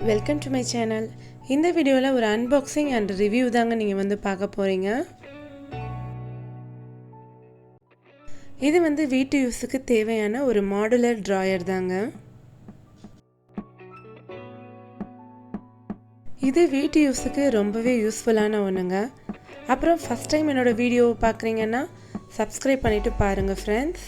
Welcome to my channel. இந்த வீடியோவில் ஒரு அன்பாக்சிங் அண்ட் ரிவ்யூ தாங்க நீங்கள் வந்து பார்க்க போகிறீங்க. இது வந்து வீட்டு யூஸுக்கு தேவையான ஒரு மாடுலர் ட்ராயர் தாங்க. இது வீட்டு யூஸுக்கு ரொம்பவே யூஸ்ஃபுல்லான ஒன்றுங்க. அப்புறம் ஃபஸ்ட் டைம் என்னோடய வீடியோவை பார்க்குறீங்கன்னா சப்ஸ்கிரைப் பண்ணிவிட்டு பாருங்கள் ஃப்ரெண்ட்ஸ்.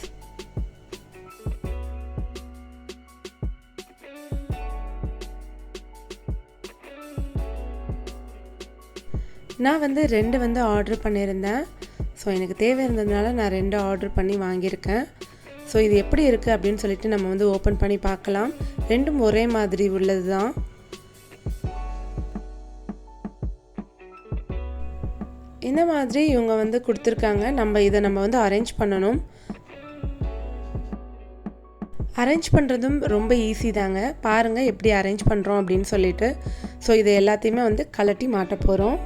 நான் வந்து 2 வந்து ஆர்டர் பண்ணியிருந்தேன். ஸோ எனக்கு தேவை இருந்ததுனால நான் 2 ஆர்டர் பண்ணி வாங்கியிருக்கேன். ஸோ இது எப்படி இருக்குது அப்படின்னு சொல்லிட்டு நம்ம வந்து ஓப்பன் பண்ணி பார்க்கலாம். ரெண்டும் ஒரே மாதிரி உள்ளது தான். இந்த மாதிரி இவங்க வந்து கொடுத்துருக்காங்க. இதை நம்ம வந்து அரேஞ்ச் பண்ணணும். அரேஞ்ச் பண்ணுறதும் ரொம்ப ஈஸி தாங்க. பாருங்கள் எப்படி அரேஞ்ச் பண்ணுறோம் அப்படின்னு சொல்லிட்டு. ஸோ இதை எல்லாத்தையுமே வந்து கலட்டி மாட்ட போகிறோம்.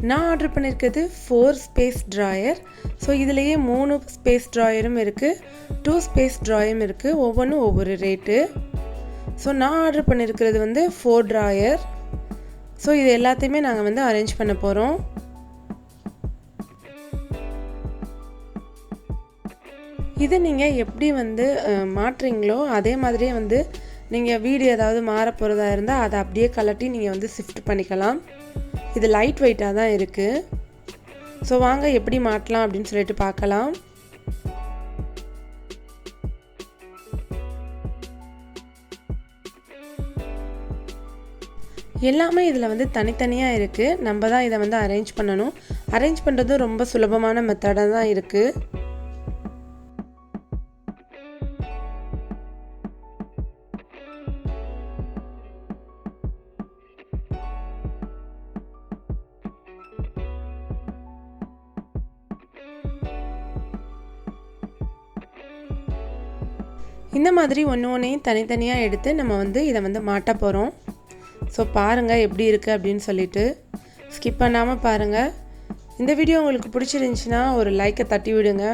நான் ஆர்டர் பண்ணியிருக்கிறது 4 ஸ்பேஸ் ட்ராயர். ஸோ இதுலேயே 3 ஸ்பேஸ் ட்ராயரும் இருக்குது, 2 ஸ்பேஸ் ட்ராயரும் இருக்குது. ஒவ்வொன்றும் ஒவ்வொரு ரேட்டு. ஸோ நான் ஆர்டர் பண்ணியிருக்கிறது வந்து 4 ட்ராயர். ஸோ இது எல்லாத்தையுமே நாங்கள் வந்து அரேஞ்ச் பண்ண போகிறோம். இதை நீங்கள் எப்படி வந்து மாட்டுறீங்களோ அதே மாதிரியே வந்து நீங்கள் வீடு ஏதாவது மாற போகிறதா இருந்தால் அதை அப்படியே கலட்டி நீங்கள் வந்து ஷிஃப்ட் பண்ணிக்கலாம். இது லைட் வெயிட்டாக தான் இருக்குது. ஸோ வாங்க எப்படி மாட்டலாம் அப்படின்னு சொல்லிட்டு பார்க்கலாம். எல்லாமே இதில் வந்து தனித்தனியாக இருக்குது. நம்ம தான் இதை வந்து அரேஞ்ச் பண்ணணும். அரேஞ்ச் பண்ணுறதும் ரொம்ப சுலபமான மெத்தடாக தான் இருக்குது. இந்த மாதிரி ஒன்றையும் தனித்தனியாக எடுத்து நம்ம வந்து இதை வந்து மாட்ட போகிறோம். ஸோ பாருங்கள் எப்படி இருக்குது அப்படின்னு சொல்லிட்டு ஸ்கிப் பண்ணாமல் பாருங்கள். இந்த வீடியோ உங்களுக்கு பிடிச்சிருந்துச்சின்னா ஒரு லைக்கை தட்டி விடுங்க.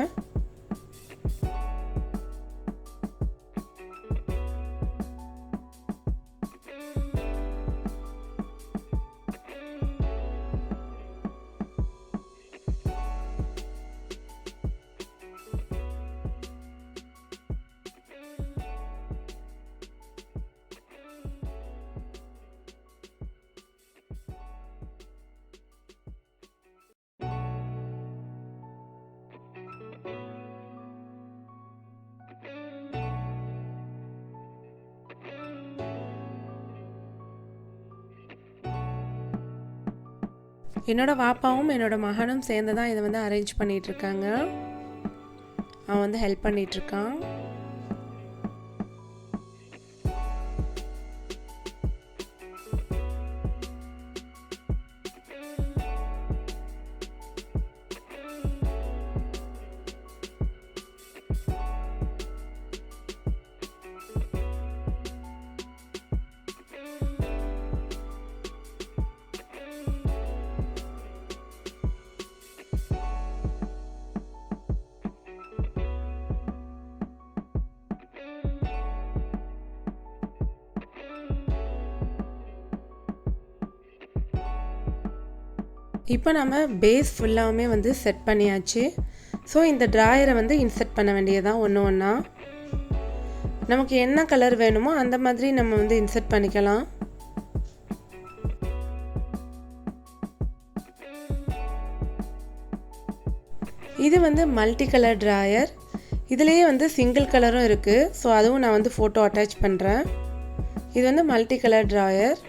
என்னோட வாப்பாவும் என்னோட மகனும் சேர்ந்து தான் இதை வந்து அரேஞ்ச் பண்ணிகிட்ருக்காங்க. அவன் வந்து ஹெல்ப் பண்ணிகிட்ருக்கான். இப்போ நம்ம பேஸ் ஃபுல்லாகவுமே வந்து செட் பண்ணியாச்சு. ஸோ இந்த ட்ராயரை வந்து இன்செர்ட் பண்ண வேண்டியதான் ஒன்று ஒன்றா. நமக்கு என்ன கலர் வேணுமோ அந்த மாதிரி நம்ம வந்து இன்செர்ட் பண்ணிக்கலாம். இது வந்து மல்டி கலர் ட்ராயர். இதுலேயே வந்து சிங்கிள் கலரும் இருக்குது. ஸோ அதுவும் நான் வந்து ஃபோட்டோ அட்டாச் பண்ணுறேன். இது வந்து மல்டி கலர் ட்ராயர்.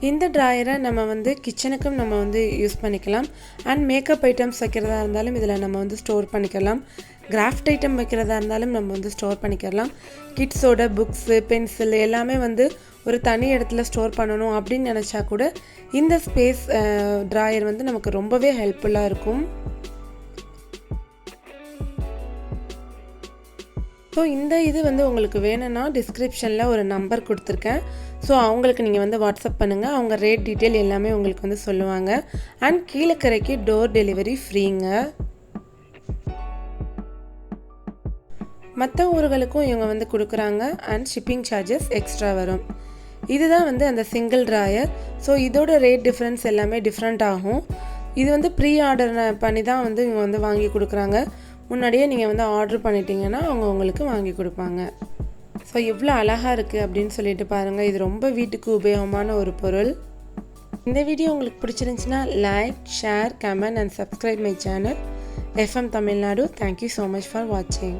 இந்த ட்ராயரை நம்ம வந்து கிச்சனுக்கும் நம்ம வந்து யூஸ் பண்ணிக்கலாம். அண்ட் மேக்கப் ஐட்டம்ஸ் வைக்கிறதா இருந்தாலும் இதில் நம்ம வந்து ஸ்டோர் பண்ணிக்கலாம். கிராஃப்ட் ஐட்டம் வைக்கிறதா இருந்தாலும் நம்ம வந்து ஸ்டோர் பண்ணிக்கலாம். கிட்ஸோட புக்ஸு, பென்சில் எல்லாமே வந்து ஒரு தனி இடத்துல ஸ்டோர் பண்ணணும் அப்படின்னு நினச்சா கூட இந்த ஸ்பேஸ் ட்ராயர் வந்து நமக்கு ரொம்பவே ஹெல்ப்ஃபுல்லாக இருக்கும். ஸோ இந்த இது வந்து உங்களுக்கு வேணும்னா டிஸ்கிரிப்ஷனில் ஒரு நம்பர் கொடுத்துருக்கேன். ஸோ அவங்களுக்கு நீங்கள் வந்து வாட்ஸ்அப் பண்ணுங்கள். அவங்க ரேட் டீட்டெயில் எல்லாமே உங்களுக்கு வந்து சொல்லுவாங்க. அண்ட் கீழக்கரைக்கு டோர் டெலிவரி ஃப்ரீங்க. மற்ற ஊர்களுக்கும் இவங்க வந்து கொடுக்குறாங்க அண்ட் ஷிப்பிங் சார்ஜஸ் எக்ஸ்ட்ரா வரும். இதுதான் வந்து அந்த சிங்கிள் ட்ராயர். ஸோ இதோட ரேட் டிஃப்ரென்ஸ் எல்லாமே டிஃப்ரெண்ட் ஆகும். இது வந்து ப்ரீ ஆர்டர் பண்ணி தான் வந்து இவங்க வந்து வாங்கி கொடுக்குறாங்க. முன்னாடியே நீங்கள் வந்து ஆர்டர் பண்ணிட்டீங்கன்னா அவங்க உங்களுக்கு வாங்கி கொடுப்பாங்க. ஸோ எவ்வளோ அழகாக இருக்குது அப்படின்னு சொல்லிட்டு பாருங்கள். இது ரொம்ப வீட்டுக்கு உபயோகமான ஒரு பொருள். இந்த வீடியோ உங்களுக்கு பிடிச்சிருந்துச்சுன்னா like, share, comment and subscribe my channel FM Tamil Nadu. Thank you so much for வாட்சிங்.